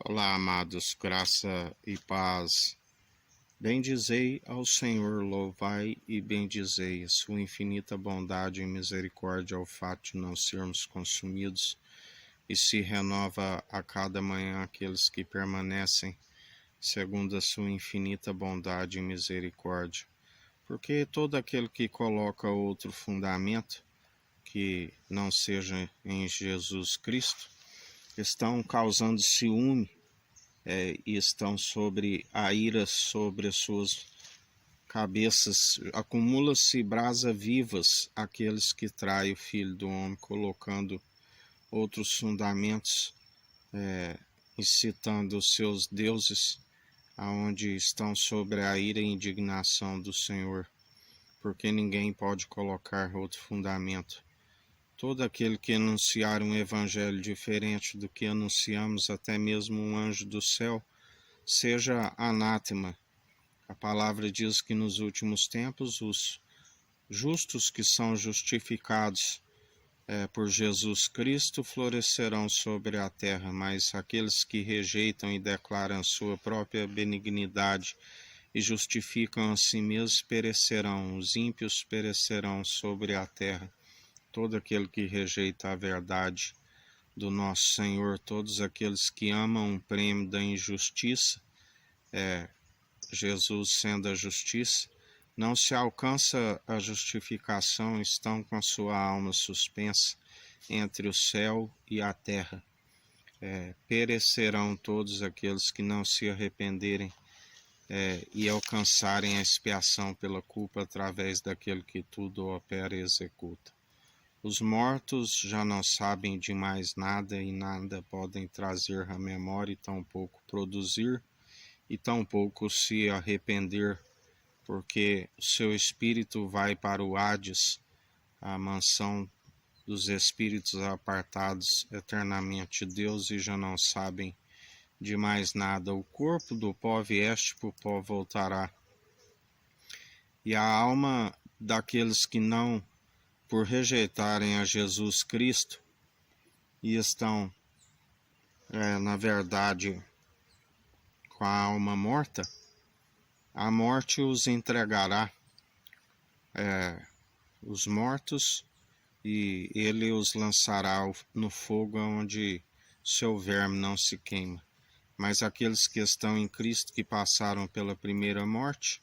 Olá, amados, graça e paz. Bendizei ao Senhor, louvai e bendizei a sua infinita bondade e misericórdia ao fato de não sermos consumidos, e se renova a cada manhã aqueles que permanecem, segundo a sua infinita bondade e misericórdia. Porque todo aquele que coloca outro fundamento, que não seja em Jesus Cristo, estão causando ciúme, e estão sobre a ira sobre as suas cabeças. Acumula-se brasa vivas aqueles que traem o Filho do Homem, colocando outros fundamentos, incitando os seus deuses, aonde estão sobre a ira e indignação do Senhor, porque ninguém pode colocar outro fundamento. Todo aquele que anunciar um evangelho diferente do que anunciamos, até mesmo um anjo do céu, seja anátema. A palavra diz que nos últimos tempos os justos que são justificados por Jesus Cristo florescerão sobre a terra, mas aqueles que rejeitam e declaram sua própria benignidade e justificam a si mesmos perecerão. Os ímpios perecerão sobre a terra. Todo aquele que rejeita a verdade do nosso Senhor, todos aqueles que amam o prêmio da injustiça, Jesus sendo a justiça, não se alcança a justificação, estão com a sua alma suspensa entre o céu e a terra. Perecerão todos aqueles que não se arrependerem e alcançarem a expiação pela culpa através daquele que tudo opera e executa. Os mortos já não sabem de mais nada e nada podem trazer à memória e tampouco produzir e tampouco se arrepender, porque o seu espírito vai para o Hades, a mansão dos espíritos apartados eternamente de Deus, e já não sabem de mais nada. O corpo do pó vieste, para o pó voltará. E a alma daqueles que não, por rejeitarem a Jesus Cristo, e estão, na verdade, com a alma morta, a morte os entregará, os mortos, e ele os lançará no fogo onde seu verme não se queima. Mas aqueles que estão em Cristo, que passaram pela primeira morte,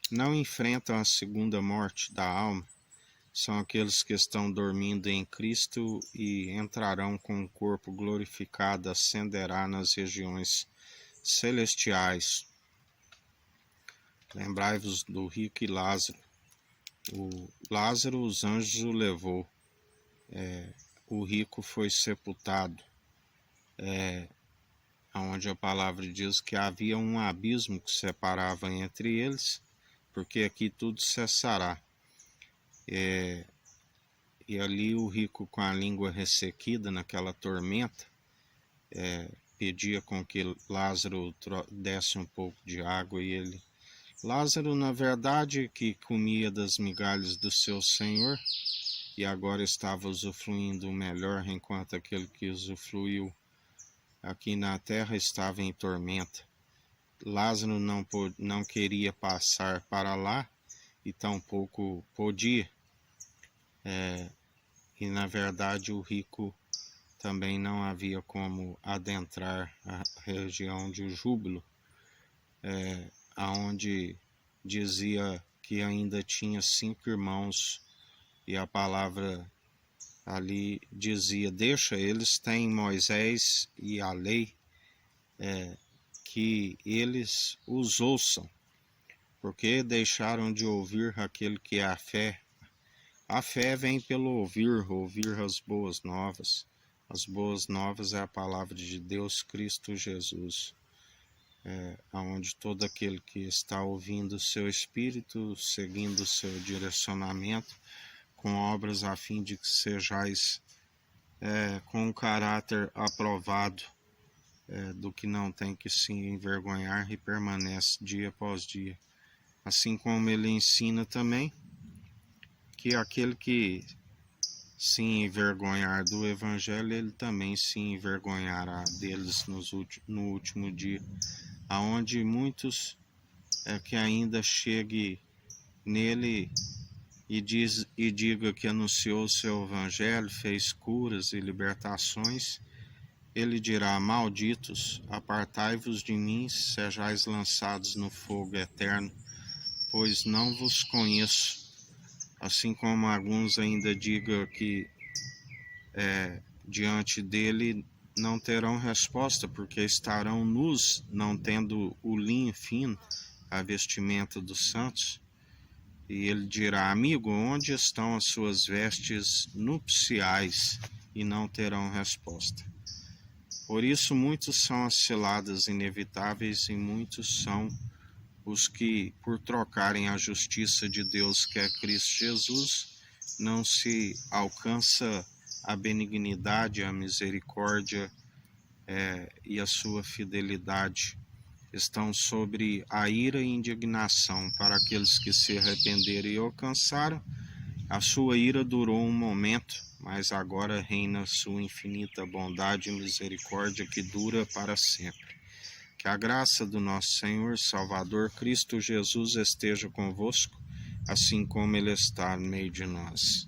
não enfrentam a segunda morte da alma. São aqueles que estão dormindo em Cristo e entrarão com o corpo glorificado, ascenderá nas regiões celestiais. Lembrai-vos do rico e Lázaro. O Lázaro, os anjos o levou. O rico foi sepultado. Onde a palavra diz que havia um abismo que separava entre eles, porque aqui tudo cessará. E ali o rico, com a língua ressequida naquela tormenta, pedia com que Lázaro desse um pouco de água, e ele... Lázaro, na verdade, que comia das migalhas do seu senhor, e agora estava usufruindo o melhor, enquanto aquele que usufruiu aqui na terra estava em tormenta. Lázaro não queria passar para lá, e tampouco podia. E na verdade o rico também não havia como adentrar a região de júbilo, aonde dizia que ainda tinha 5 irmãos, e a palavra ali dizia: deixa, eles têm Moisés e a lei, que eles os ouçam, porque deixaram de ouvir aquele que é a fé. A fé vem pelo ouvir as boas novas. As boas novas é a palavra de Deus, Cristo Jesus, onde todo aquele que está ouvindo o seu Espírito, seguindo o seu direcionamento, com obras a fim de que sejais com um caráter aprovado, do que não tem que se envergonhar, e permanece dia após dia. Assim como ele ensina também que aquele que se envergonhar do Evangelho, ele também se envergonhará deles no último dia, aonde muitos que ainda chegue nele e diga que anunciou o seu Evangelho, fez curas e libertações, ele dirá: malditos, apartai-vos de mim, sejais lançados no fogo eterno, pois não vos conheço. Assim como alguns ainda digam que diante dele não terão resposta, porque estarão nus, não tendo o linho fino, a vestimenta dos santos. E ele dirá: amigo, onde estão as suas vestes nupciais? E não terão resposta. Por isso, muitos são as ciladas inevitáveis e muitos são os que, por trocarem a justiça de Deus, que é Cristo Jesus, não se alcança a benignidade, a misericórdia e a sua fidelidade. Estão sobre a ira e indignação para aqueles que se arrependeram e alcançaram. A sua ira durou um momento, mas agora reina sua infinita bondade e misericórdia que dura para sempre. Que a graça do nosso Senhor Salvador Cristo Jesus esteja convosco, assim como Ele está no meio de nós.